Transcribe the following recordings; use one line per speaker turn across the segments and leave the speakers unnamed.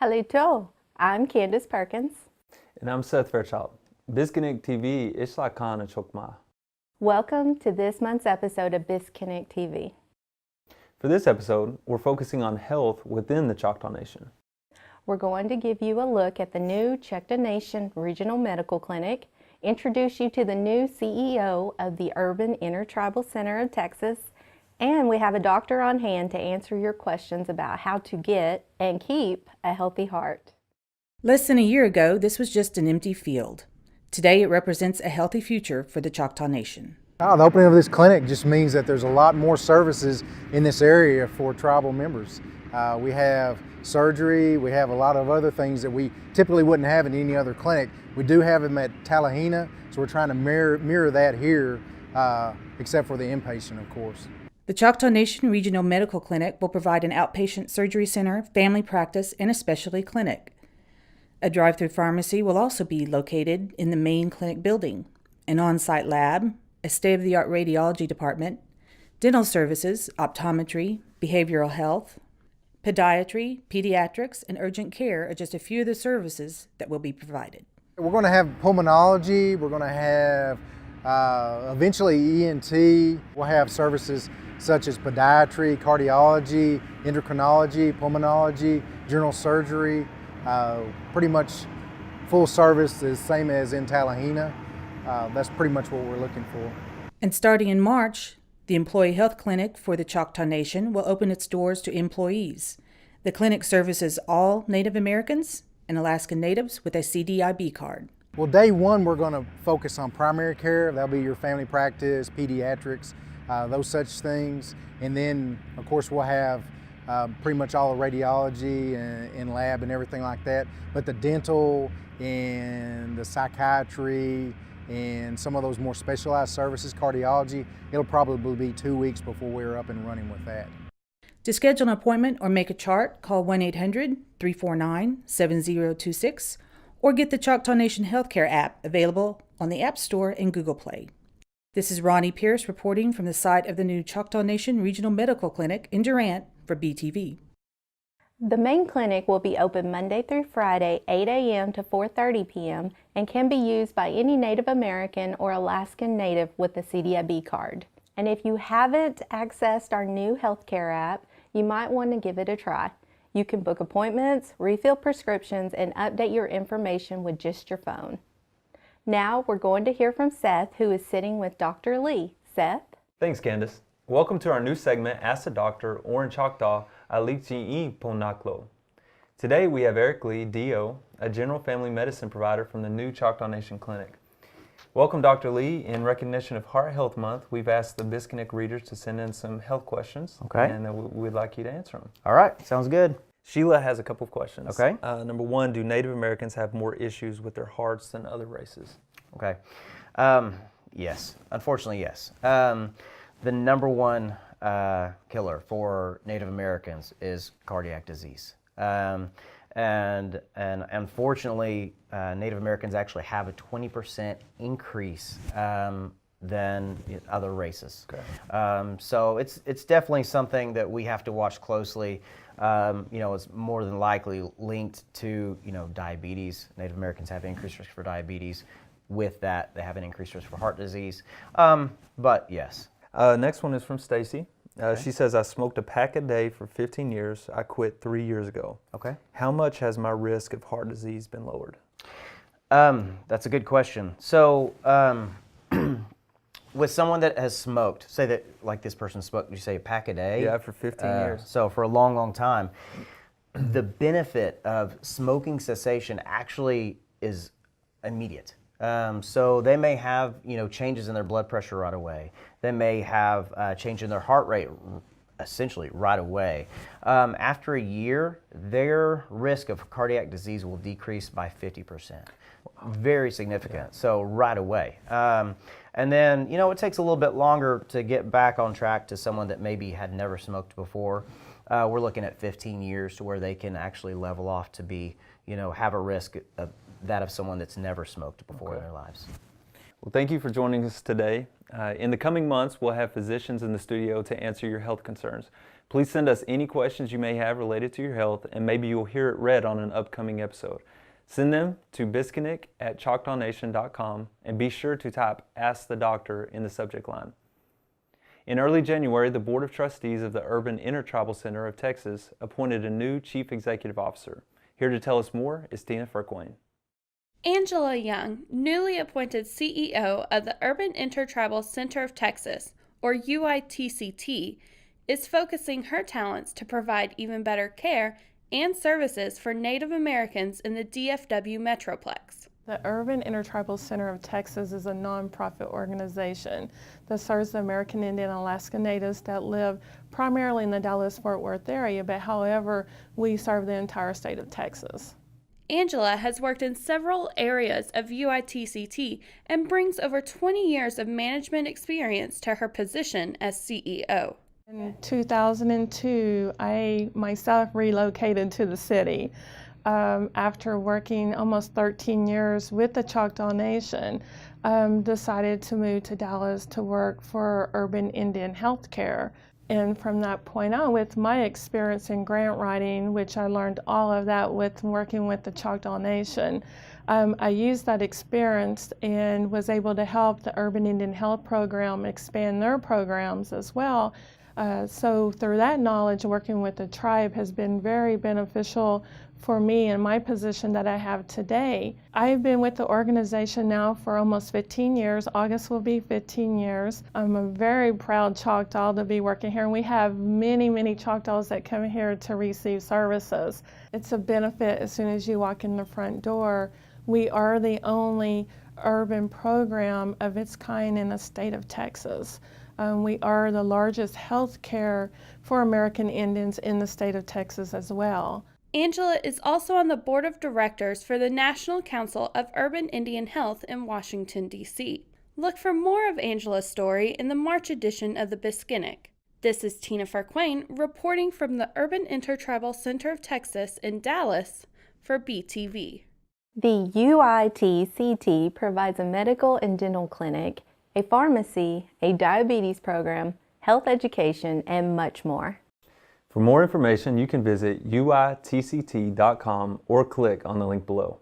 Halito, I'm Candace Perkins.
And I'm Tvshka. Biskinik TV, Ishlakan Chokma.
Welcome to this month's episode of Biskinik TV.
For this episode, we're focusing on health within the Choctaw Nation.
We're going to give you a look at the new Choctaw Nation Regional Medical Clinic, introduce you to the new CEO of the Urban Intertribal Center of Texas, and we have a doctor on hand to answer your questions about how to get and keep a healthy heart.
Less than a year ago, this was just an empty field. Today, it represents a healthy future for the Choctaw Nation.
The opening of this clinic just means that there's a lot more services in this area for tribal members. We have surgery, we have a lot of other things that we typically wouldn't have in any other clinic. We do have them at Tallahena, so we're trying to mirror that here, except for the inpatient, of course.
The Choctaw Nation Regional Medical Clinic will provide an outpatient surgery center, family practice, and a specialty clinic. A drive-through pharmacy will also be located in the main clinic building, an on-site lab, a state-of-the-art radiology department, dental services, optometry, behavioral health, podiatry, pediatrics, and urgent care are just a few of the services that will be provided.
We're going to have pulmonology, we're going to have eventually ENT, we'll have services such as podiatry, cardiology, endocrinology, pulmonology, general surgery, pretty much full service, the same as in Tallahena. That's pretty much what we're looking for.
And starting in March, the Employee Health Clinic for the Choctaw Nation will open its doors to employees. The clinic services all Native Americans and Alaskan Natives with a CDIB card.
Well, day one, we're going to focus on primary care. That'll be your family practice, pediatrics, those such things. And then, of course, we'll have pretty much all the radiology and lab and everything like that. But the dental and the psychiatry and some of those more specialized services, cardiology, it'll probably be 2 weeks before we're up and running with that.
To schedule an appointment or make a chart, call 1-800-349-7026 or get the Choctaw Nation Healthcare app available on the App Store and Google Play. This is Ronnie Pierce reporting from the site of the new Choctaw Nation Regional Medical Clinic in Durant for BTV.
The main clinic will be open Monday through Friday, 8 a.m. to 4:30 p.m. and can be used by any Native American or Alaskan Native with a CDIB card. And if you haven't accessed our new healthcare app, you might want to give it a try. You can book appointments, refill prescriptions, and update your information with just your phone. Now we're going to hear from Seth, who is sitting with Dr. Lee. Seth?
Thanks, Candace. Welcome to our new segment, Ask the Doctor, or in Choctaw, Alikji'i Ponaklo. Today we have Eric Lee, DO, a general family medicine provider from the new Choctaw Nation Clinic. Welcome, Dr. Lee. In recognition of Heart Health Month, we've asked the Biskinik readers to send in some health questions.
Okay.
And we'd like you to answer them.
All right, sounds good.
Sheila has a couple of questions.
Okay.
Number one, do Native Americans have more issues with their hearts than other races?
Okay. Yes, unfortunately, yes. The number one killer for Native Americans is cardiac disease. And unfortunately, Native Americans actually have a 20% increase than other races.
Okay.
So it's definitely something that we have to watch closely. It's more than likely linked to, diabetes. Native Americans have increased risk for diabetes. With that, they have an increased risk for heart disease. But yes.
Next one is from Stacy.
Okay.
She says, I smoked a pack a day for 15 years. I quit 3 years ago.
Okay.
How much has my risk of heart disease been lowered?
That's a good question. So, with someone that has smoked, say that like this person smoked, you say a pack a day?
Yeah, for 15 years.
So for a long, long time. The benefit of smoking cessation actually is immediate. So they may have, changes in their blood pressure right away. They may have change in their heart rate essentially right away. After a year, their risk of cardiac disease will decrease by 50%. Very significant. So right away. And then, it takes a little bit longer to get back on track to someone that maybe had never smoked before. We're looking at 15 years to where they can actually level off to be, have a risk of that of someone that's never smoked before in their lives.
Well, thank you for joining us today. In the coming months, we'll have physicians in the studio to answer your health concerns. Please send us any questions you may have related to your health, and maybe you'll hear it read on an upcoming episode. Send them to biskinik@choctawnation.com and be sure to type Ask the Doctor in the subject line. In early January, the Board of Trustees of the Urban Intertribal Center of Texas appointed a new Chief Executive Officer. Here to tell us more is Tvshka.
Angela Young, newly appointed CEO of the Urban Intertribal Center of Texas, or UITCT, is focusing her talents to provide even better care and services for Native Americans in the DFW Metroplex.
The Urban Intertribal Center of Texas is a nonprofit organization that serves the American Indian and Alaska Natives that live primarily in the Dallas-Fort Worth area, but however, we serve the entire state of Texas.
Angela has worked in several areas of UITCT and brings over 20 years of management experience to her position as CEO.
In 2002, I myself relocated to the city. After working almost 13 years with the Choctaw Nation, decided to move to Dallas to work for Urban Indian Healthcare. And from that point on, with my experience in grant writing, which I learned all of that with working with the Choctaw Nation, I used that experience and was able to help the Urban Indian Health Program expand their programs as well. So through that knowledge, working with the tribe has been very beneficial for me in my position that I have today. I've been with the organization now for almost 15 years. August will be 15 years. I'm a very proud Choctaw to be working here, and we have many, many Choctaws that come here to receive services. It's a benefit as soon as you walk in the front door. We are the only urban program of its kind in the state of Texas. We are the largest health care for American Indians in the state of Texas as well.
Angela is also on the board of directors for the National Council of Urban Indian Health in Washington, D.C. Look for more of Angela's story in the March edition of the Biskinik. This is Tvshka reporting from the Urban Intertribal Center of Texas in Dallas for BTV.
The UITCT provides a medical and dental clinic, a pharmacy, a diabetes program, health education, and much more.
For more information, you can visit uitcct.com or click on the link below.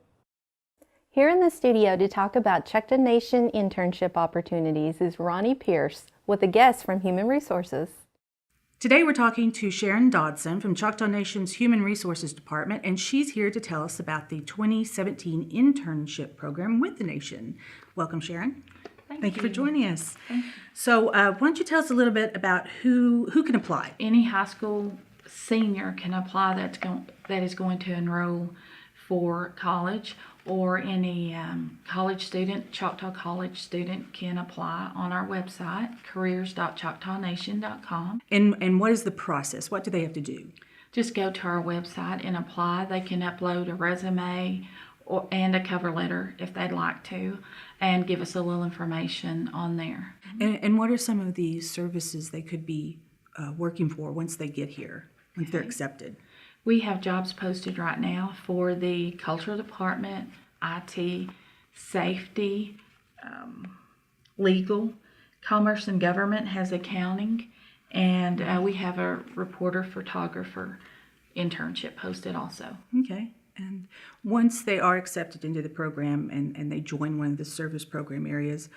Here in the studio to talk about Choctaw Nation internship opportunities is Ronnie Pierce with a guest from Human Resources.
Today we're talking to Sharon Dodson from Choctaw Nation's Human Resources Department, and she's here to tell us about the 2017 internship program with the Nation. Welcome, Sharon. Thank you for joining us. So why don't you tell us a little bit about who can apply?
Any high school senior can apply that is going to enroll for college, or any college student, Choctaw college student can apply on our website, careers.choctawnation.com.
And what is the process? What do they have to do?
Just go to our website and apply. They can upload a resume and a cover letter if they'd like to, and give us a little information on there.
And what are some of the services they could be working for once they get here, once they're accepted?
We have jobs posted right now for the cultural department, IT, safety, legal, commerce and government has accounting, and we have a reporter photographer internship posted also.
Okay. And once they are accepted into the program and they join one of the service program areas,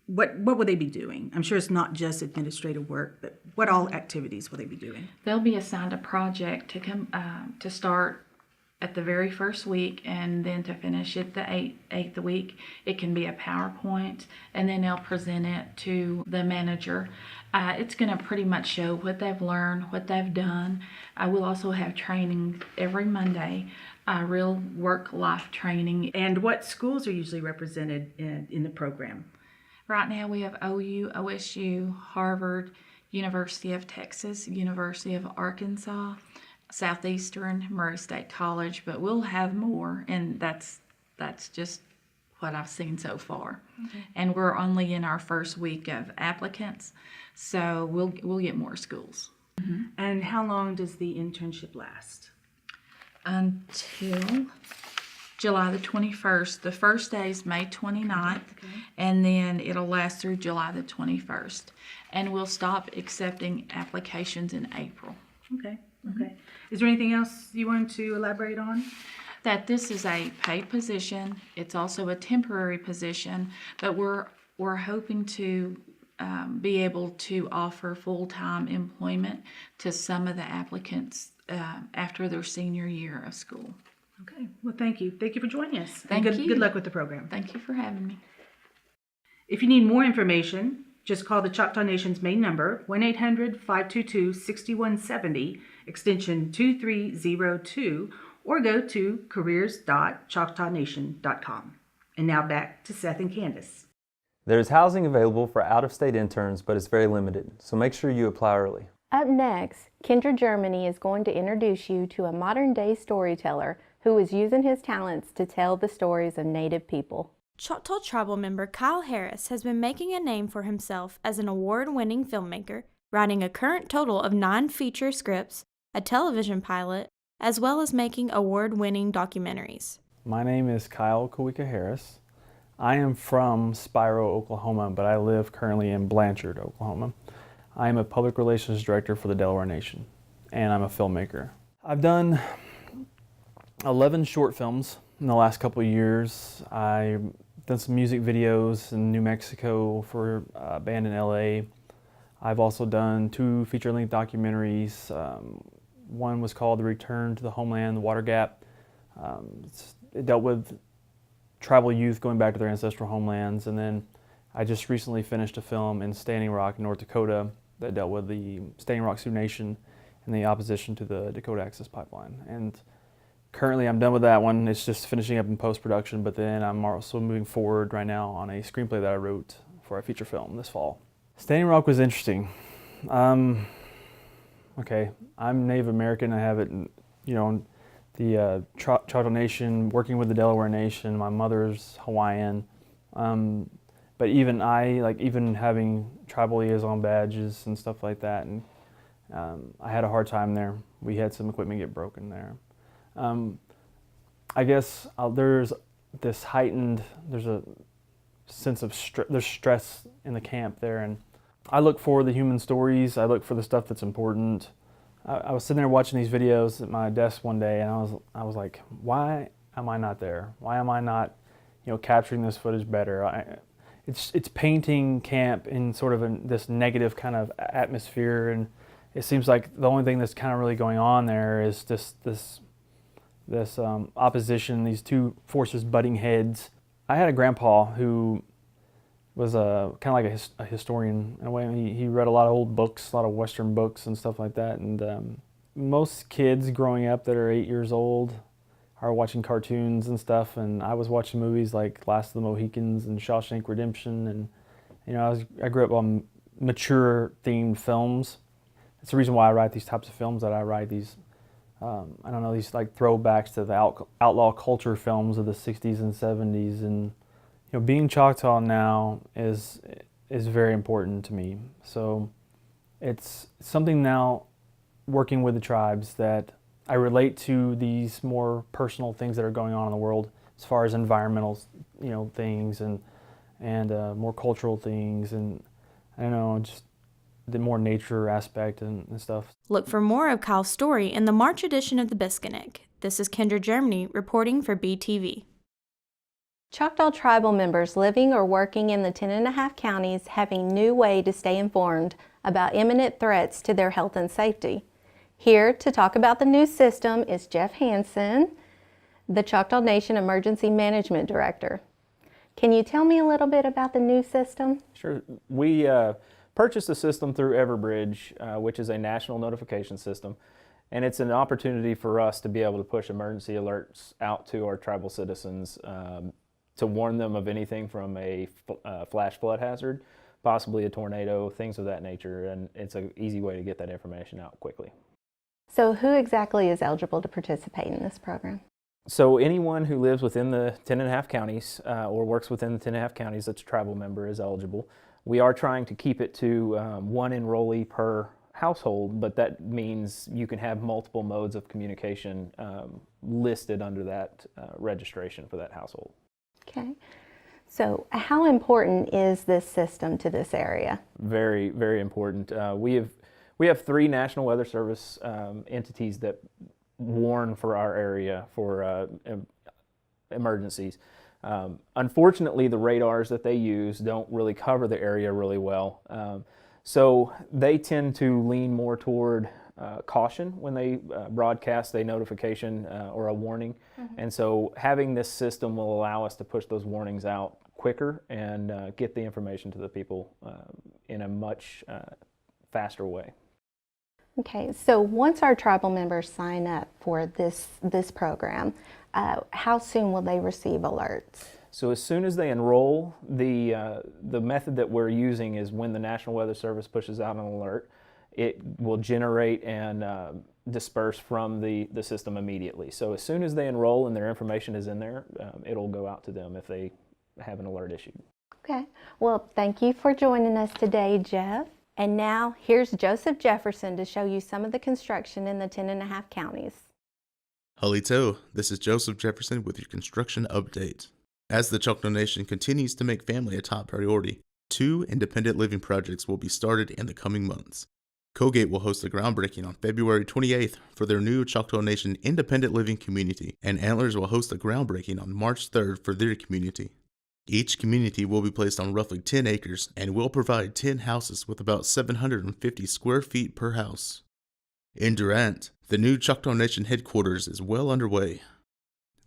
what will they be doing? I'm sure it's not just administrative work, but what all activities will they be doing?
They'll be assigned a project to start at the very first week, and then to finish it the eighth week. It can be a PowerPoint, and then they'll present it to the manager. It's going to pretty much show what they've learned, what they've done. I will also have training every Monday, real work-life training.
And what schools are usually represented in the program?
Right now we have OU, OSU, Harvard, University of Texas, University of Arkansas, Southeastern, Murray State College, but we'll have more, and that's just what I've seen so far. Okay. And we're only in our first week of applicants, so we'll get more schools.
Mm-hmm. And how long does the internship last?
Until July the 21st. The first day is May 29th, and then it'll last through July the 21st. And we'll stop accepting applications in April.
Okay, okay. Is there anything else you want to elaborate on?
That this is a paid position. It's also a temporary position, but we're hoping to be able to offer full-time employment to some of the applicants after their senior year of school.
Okay, well, thank you. Thank you for joining us.
Thank
and
you.
Good luck with the program.
Thank you for having me.
If you need more information, just call the Choctaw Nation's main number, 1-800-522-6170, extension 2302, or go to careers.choctawnation.com. And now back to Seth and Candace.
There's housing available for out-of-state interns, but it's very limited, so make sure you apply early.
Up next, Kendra Germany is going to introduce you to a modern-day storyteller who is using his talents to tell the stories of Native people.
Choctaw tribal member Kyle Harris has been making a name for himself as an award-winning filmmaker, writing a current total of 9 feature scripts, a television pilot, as well as making award-winning documentaries.
My name is Kyle Kawika Harris. I am from Spiro, Oklahoma, but I live currently in Blanchard, Oklahoma. I am a public relations director for the Delaware Nation, and I'm a filmmaker. I've done 11 short films in the last couple of years. I've done some music videos in New Mexico for a band in LA. I've also done 2 feature-length documentaries. One was called The Return to the Homeland, The Water Gap. It dealt with tribal youth going back to their ancestral homelands. And then I just recently finished a film in Standing Rock, North Dakota, that dealt with the Standing Rock Sioux Nation and the opposition to the Dakota Access Pipeline. And currently I'm done with that one. It's just finishing up in post-production, but then I'm also moving forward right now on a screenplay that I wrote for a feature film this fall. Standing Rock was interesting. Okay, I'm Native American. I have it, the Choctaw Nation, working with the Delaware Nation. My mother's Hawaiian. But even even having tribal liaison badges and stuff like that, and I had a hard time there. We had some equipment get broken there. I guess there's this heightened, there's a sense of there's stress in the camp there, and I look for the human stories. I look for the stuff that's important. I was sitting there watching these videos at my desk one day, and I was like, why am I not there? Why am I not, capturing this footage better? It's painting camp in sort of this negative kind of atmosphere, and it seems like the only thing that's kind of really going on there is just this opposition, these 2 forces butting heads. I had a grandpa who was kind of like a historian in a way. He read a lot of old books, a lot of Western books and stuff like that. And most kids growing up that are 8 years old are watching cartoons and stuff. And I was watching movies like Last of the Mohicans and Shawshank Redemption. And I grew up on mature themed films. It's the reason why I write these types of films that I write. These these like throwbacks to the outlaw culture films of the 60s and 70s. And being Choctaw now is very important to me. So it's something now, working with the tribes, that I relate to these more personal things that are going on in the world, as far as environmental, things and more cultural things, and just the more nature aspect and stuff.
Look for more of Kyle's story in the March edition of the Biskinik. This is Kendra Germany reporting for BTV.
Choctaw tribal members living or working in the 10.5 counties have a new way to stay informed about imminent threats to their health and safety. Here to talk about the new system is Jeff Hansen, the Choctaw Nation Emergency Management Director. Can you tell me a little bit about the new system?
Sure. We purchased a system through Everbridge, which is a national notification system. And it's an opportunity for us to be able to push emergency alerts out to our tribal citizens to warn them of anything from a flash flood hazard, possibly a tornado, things of that nature. And it's an easy way to get that information out quickly.
So who exactly is eligible to participate in this program?
So anyone who lives within the 10.5 counties or works within the 10.5 counties that's a tribal member is eligible. We are trying to keep it to 1 enrollee per household, but that means you can have multiple modes of communication listed under that registration for that household.
Okay. So how important is this system to this area?
Very, very important. We We have 3 National Weather Service entities that warn for our area for emergencies. Unfortunately, the radars that they use don't really cover the area really well. So they tend to lean more toward caution when they broadcast a notification or a warning. And so having this system will allow us to push those warnings out quicker and get the information to the people in a much faster way.
Okay, so once our tribal members sign up for this program, how soon will they receive alerts?
So as soon as they enroll, the method that we're using is when the National Weather Service pushes out an alert, it will generate and disperse from the system immediately. So as soon as they enroll and their information is in there, it'll go out to them if they have an alert issued.
Okay, well, thank you for joining us today, Jeff. And now here's Joseph Jefferson to show you some of the construction in the 10.5 counties.
Halito, this is Joseph Jefferson with your construction update. As the Choctaw Nation continues to make family a top priority, 2 independent living projects will be started in the coming months. Colgate will host a groundbreaking on February 28th for their new Choctaw Nation independent living community, and Antlers will host a groundbreaking on March 3rd for their community. Each community will be placed on roughly 10 acres and will provide 10 houses with about 750 square feet per house. In Durant, the new Choctaw Nation headquarters is well underway.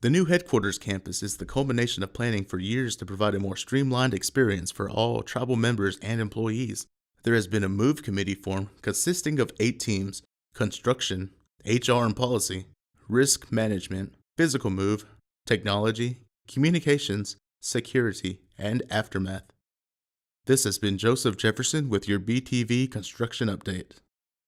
The new headquarters campus is the culmination of planning for years to provide a more streamlined experience for all tribal members and employees. There has been a move committee formed consisting of 8 teams: construction, HR and policy, risk management, physical move, technology, communications, security, and aftermath. This has been Joseph Jefferson with your BTV Construction Update.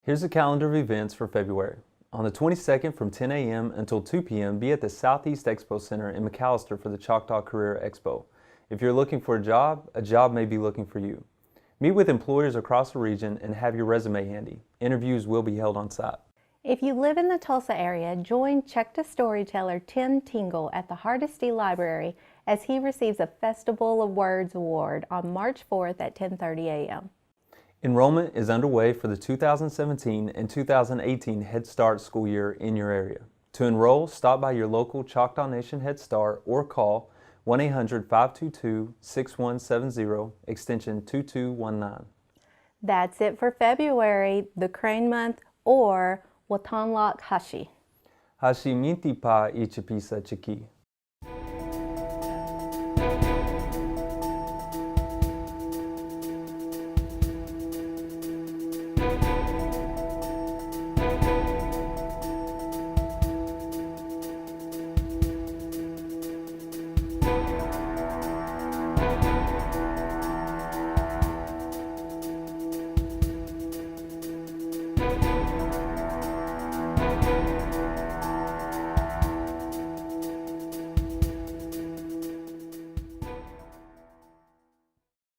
Here's a calendar of events for February. On the 22nd from 10 a.m. until 2 p.m., be at the Southeast Expo Center in McAllister for the Choctaw Career Expo. If you're looking for a job may be looking for you. Meet with employers across the region and have your resume handy. Interviews will be held on site.
If you live in the Tulsa area, join Choctaw storyteller Tim Tingle at the Hardesty Library as he receives a Festival of Words Award on March 4th at 10:30 a.m.
Enrollment is underway for the 2017 and 2018 Head Start school year in your area. To enroll, stop by your local Choctaw Nation Head Start or call 1-800-522-6170, extension 2219.
That's it for February, the Crane Month, or Watanlok Hashi.
Hashi minti pa ichipisa chiki.